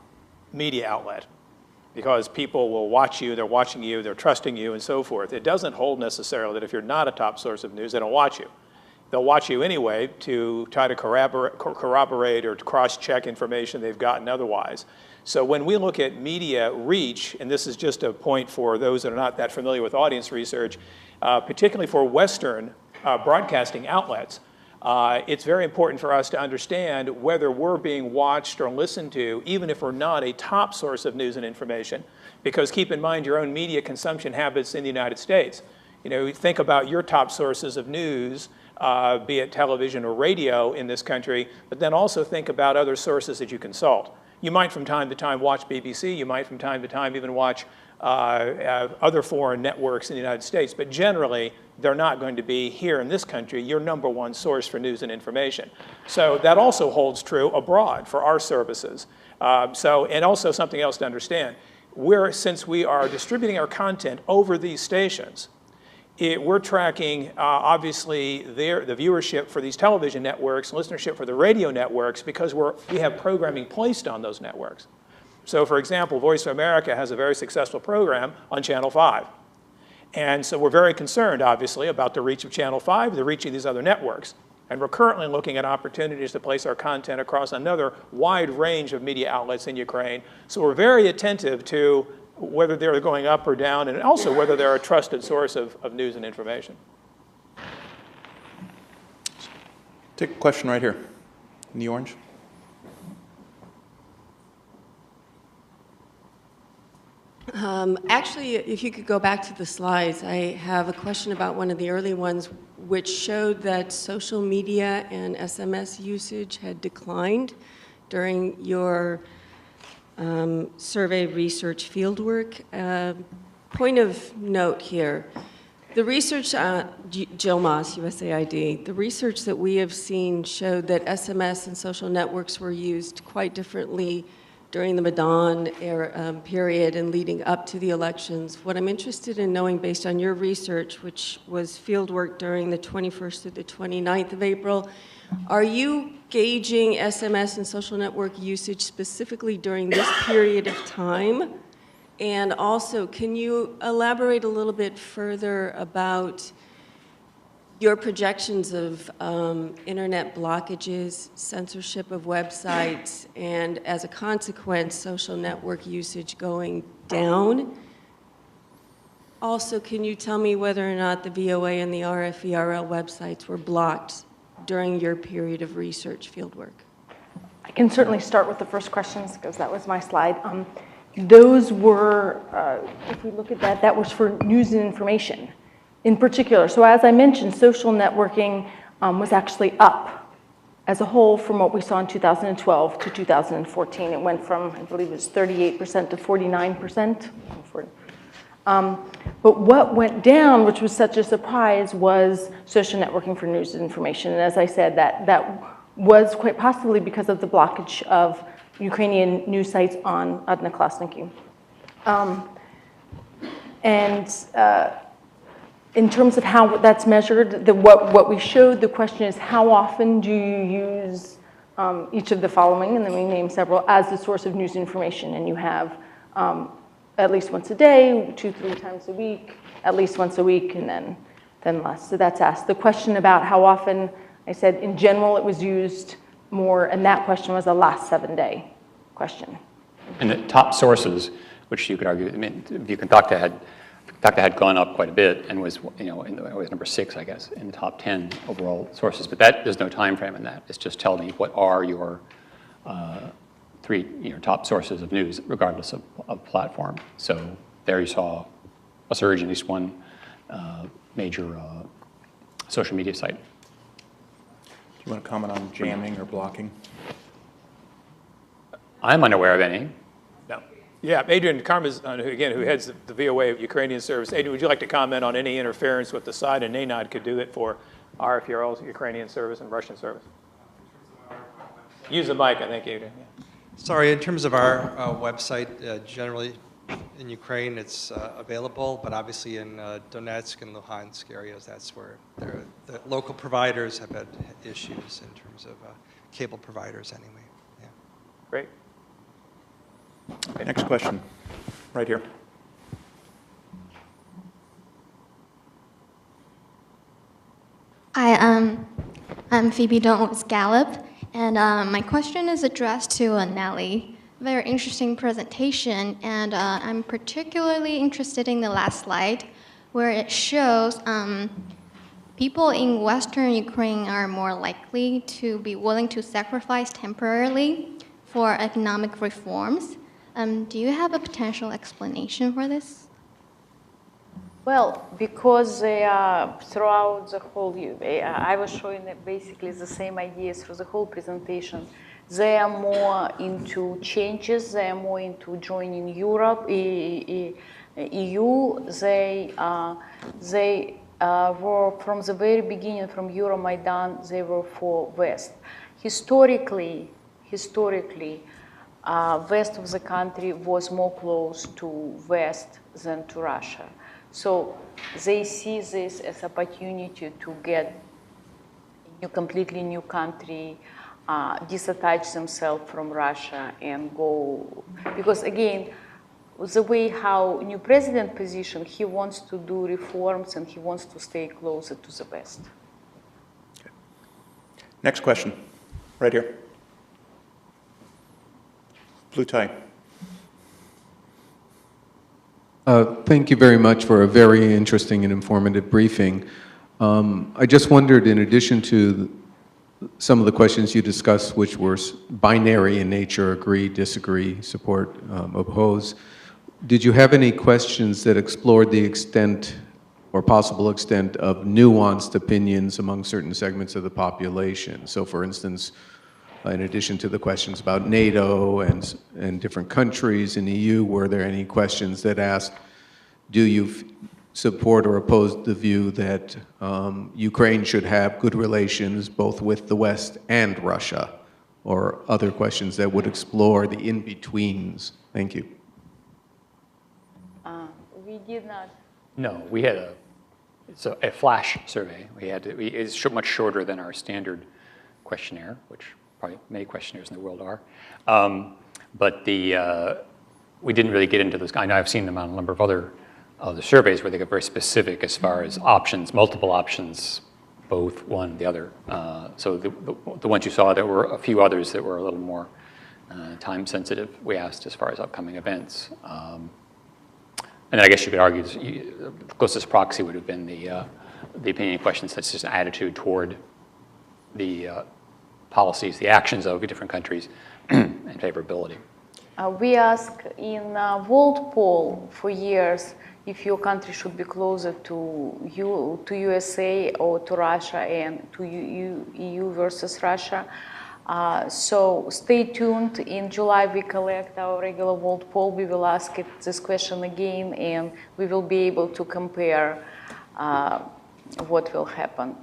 media outlet, because people will watch you, they're watching you, they're trusting you, and so forth. It doesn't hold necessarily that if you're not a top source of news, they don't watch you. They'll watch you anyway to try to corroborate or to cross-check information they've gotten otherwise. So when we look at media reach, and this is just a point for those that are not that familiar with audience research, particularly for Western broadcasting outlets, it's very important for us to understand whether we're being watched or listened to, even if we're not a top source of news and information. Because keep in mind your own media consumption habits in the United States. You know, think about your top sources of news, be it television or radio in this country, but then also think about other sources that you consult. You might from time to time watch BBC, you might from time to time even watch other foreign networks in the United States, but generally they're not going to be here in this country your #1 source for news and information. So that also holds true abroad for our services. And also something else to understand, since we are distributing our content over these stations, we're tracking, obviously, the viewership for these television networks, listenership for the radio networks, because we have programming placed on those networks. So, for example, Voice of America has a very successful program on Channel 5. And so we're very concerned, obviously, about the reach of Channel 5, the reach of these other networks. And we're currently looking at opportunities to place our content across another wide range of media outlets in Ukraine. So we're very attentive to whether they're going up or down, and also whether they're a trusted source of news and information. Take a question right here in the orange. Actually, if you could go back to the slides, I have a question about one of the early ones, which showed that social media and SMS usage had declined during your survey research fieldwork. Point of note here. The research, Jill Moss, USAID, the research that we have seen showed that SMS and social networks were used quite differently during the Maidan era, period and leading up to the elections. What I'm interested in knowing, based on your research, which was fieldwork during the 21st through the 29th of April, are you gauging SMS and social network usage specifically during this period of time? And also, can you elaborate a little bit further about your projections of internet blockages, censorship of websites, and as a consequence, social network usage going down? Also, can you tell me whether or not the VOA and the RFERL websites were blocked during your period of research fieldwork? I can certainly start with the first questions because that was my slide. Those were, if we look at that, that was for news and information in particular. So as I mentioned, social networking was actually up as a whole from what we saw in 2012 to 2014. It went from, I believe it was 38% to 49%. But what went down, which was such a surprise, was social networking for news and information. And as I said, that was quite possibly because of the blockage of Ukrainian news sites on Odnoklassniki. In terms of how that's measured, what we showed, the question is how often do you use each of the following, and then we named several, as the source of news information. And you have at least once a day, 2-3 times a week, at least once a week, and then less. So that's asked. The question about how often, I said in general it was used more, and that question was a last 7-day question. And the top sources, which you could argue, I mean, Viukontakte had gone up quite a bit and was, was number 6, I guess, in the top 10 overall sources. But there's no time frame in that. It's just tell me what are your 3 top sources of news, regardless of platform. So there you saw a surge in at least one major social media site. Do you want to comment on jamming or blocking? I'm unaware of any. No. Yeah, Adrian Karmaz, who heads the VOA Ukrainian service. Adrian, would you like to comment on any interference with the side and NANOD could do it for RFERL's Ukrainian service and Russian service? Use the mic, I think, Adrian. Yeah. Sorry, in terms of our website, generally in Ukraine it's available, but obviously in Donetsk and Luhansk areas, that's where the local providers have had issues in terms of cable providers anyway. Yeah. Great. Okay, next question, right here. Hi, I'm Phoebe Don't with Gallup, and my question is addressed to Nellie. Very interesting presentation, and I'm particularly interested in the last slide, where it shows people in Western Ukraine are more likely to be willing to sacrifice temporarily for economic reforms. Do you have a potential explanation for this? Well, because they are throughout the whole, I was showing basically the same ideas for the whole presentation. They are more into changes, they are more into joining Europe, EU. They were from the very beginning, from Euromaidan, they were for West. Historically, west of the country was more close to West than to Russia. So they see this as an opportunity to get a completely new country, disattach themselves from Russia and go, because again, the way how new president positioned, he wants to do reforms and he wants to stay closer to the West. Okay. Next question, right here. Blue tie. Thank you very much for a very interesting and informative briefing. I just wondered, in addition to some of the questions you discussed, which were binary in nature, agree, disagree, support, oppose, did you have any questions that explored the extent or possible extent of nuanced opinions among certain segments of the population? So for instance, in addition to the questions about NATO and different countries in the EU, were there any questions that asked, do you support or oppose the view that Ukraine should have good relations both with the West and Russia, or other questions that would explore the in-betweens? Thank you. We did not. No, we had it's a flash survey. It's much shorter than our standard questionnaire, which probably many questionnaires in the world are. But we didn't really get into this. I know I've seen them on a number of other the surveys where they get very specific as far as options, multiple options, both, one, the other. So the ones you saw, there were a few others that were a little more time sensitive, we asked, as far as upcoming events. And then I guess you could argue the closest proxy would have been the opinion questions that's just an attitude toward the policies, the actions of different countries, and favorability. We asked in World Poll for years if your country should be closer to USA or to Russia, and to EU versus Russia. So stay tuned. In July, we collect our regular World Poll. We will ask this question again, and we will be able to compare what will happen.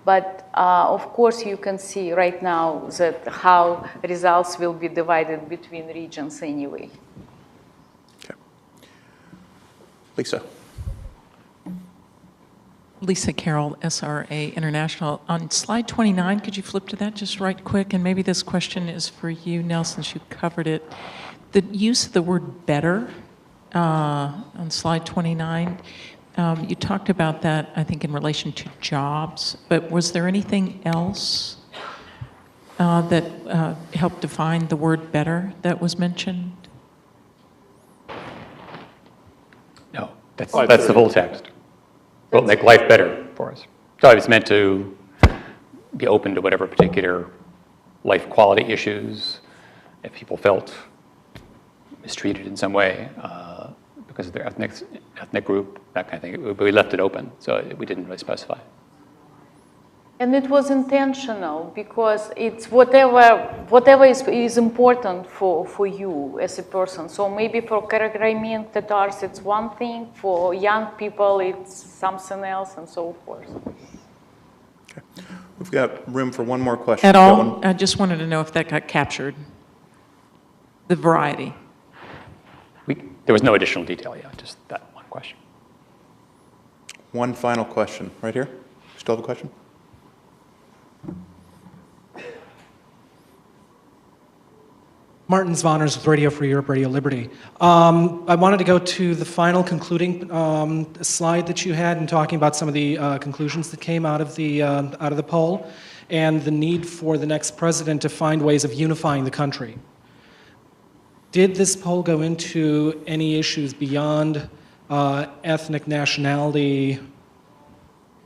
But of course, you can see right now that how results will be divided between regions anyway. Okay. Lisa. Lisa Carroll, SRA International. On slide 29, could you flip to that just right quick? And maybe this question is for you, Nell, since you covered it. The use of the word better on slide 29, you talked about that, I think, in relation to jobs, but was there anything else that helped define the word better that was mentioned? No, that's the full text. Will make life better for us. So it's meant to be open to whatever particular life quality issues, if people felt mistreated in some way because of their ethnic group, that kind of thing. We left it open, so we didn't really specify. And it was intentional because it's whatever is important for you as a person. So maybe for Crimean Tatars it's one thing, for young people it's something else, and so forth. Okay. We've got room for one more question. At all? I just wanted to know if that got captured, the variety. There was no additional detail yet, just that one question. One final question, right here. Still have a question? Martin Zvoners with Radio Free Europe, Radio Liberty. I wanted to go to the final concluding slide that you had in talking about some of the conclusions that came out of the poll and the need for the next president to find ways of unifying the country. Did this poll go into any issues beyond ethnic, nationality,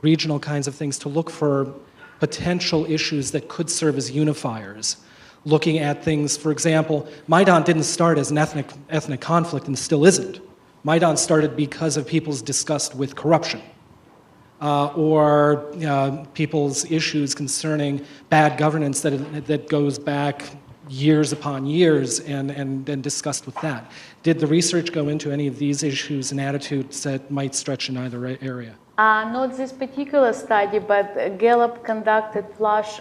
regional kinds of things to look for potential issues that could serve as unifiers? Looking at things, for example, Maidan didn't start as an ethnic conflict and still isn't. Maidan started because of people's disgust with corruption or people's issues concerning bad governance that goes back years upon years and discussed with that. Did the research go into any of these issues and attitudes that might stretch in either area? Not this particular study, but Gallup conducted flash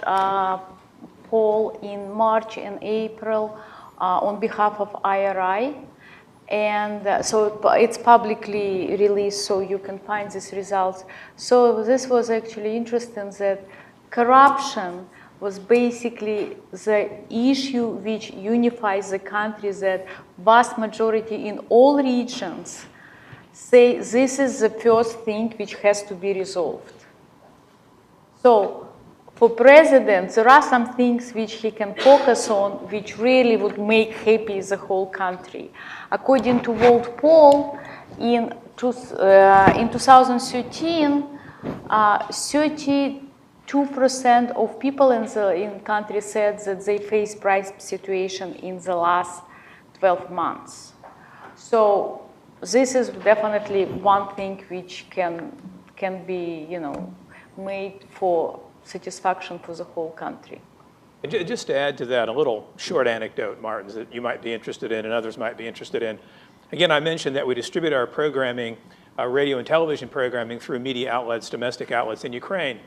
poll in March and April on behalf of IRI. And so it's publicly released, so you can find these results. So this was actually interesting that corruption was basically the issue which unifies the country, that vast majority in all regions say this is the first thing which has to be resolved. So for president, there are some things which he can focus on which really would make happy the whole country. According to World Poll, in 2013, 32% of people in the country said that they face price situation in the last 12 months. So this is definitely one thing which can be, made for satisfaction for the whole country. And just to add to that, a little short anecdote, Martin, that you might be interested in and others might be interested in. Again, I mentioned that we distribute our programming radio and television programming through media outlets, domestic outlets in Ukraine.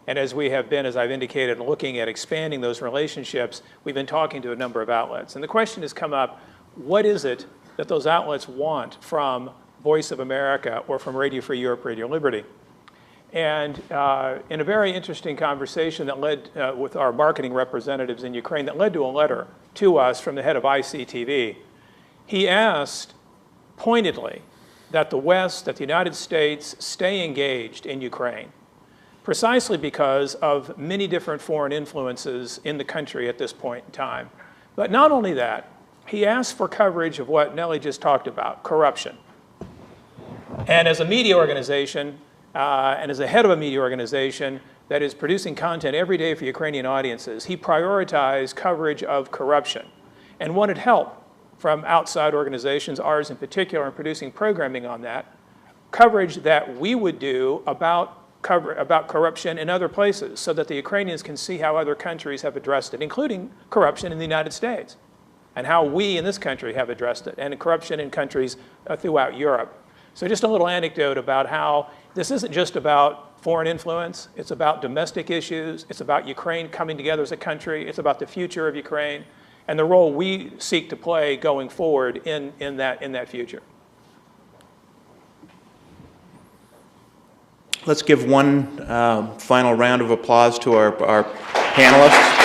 And as we have been, as I've indicated, looking at expanding those relationships, we've been talking to a number of outlets. And the question has come up, what is it that those outlets want from Voice of America or from Radio Free Europe, Radio Liberty? And in a very interesting conversation that led with our marketing representatives in Ukraine, that led to a letter to us from the head of ICTV, he asked pointedly that the West, that the United States stay engaged in Ukraine, precisely because of many different foreign influences in the country at this point in time. But not only that, he asked for coverage of what Nellie just talked about, corruption. And as a media organization, and as the head of a media organization that is producing content every day for Ukrainian audiences, he prioritized coverage of corruption and wanted help from outside organizations, ours in particular, in producing programming on that, coverage that we would do about corruption in other places so that the Ukrainians can see how other countries have addressed it, including corruption in the United States, and how we in this country have addressed it, and corruption in countries throughout Europe. So just a little anecdote about how this isn't just about foreign influence, it's about domestic issues, it's about Ukraine coming together as a country, it's about the future of Ukraine, and the role we seek to play going forward in that future. Let's give one final round of applause to our panelists.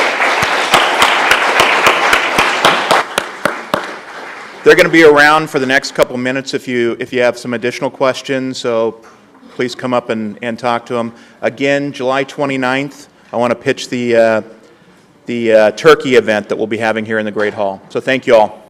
They're going to be around for the next couple minutes if you have some additional questions, so please come up and talk to them. Again, July 29th, I want to pitch the Turkey event that we'll be having here in the Great Hall. So thank you all.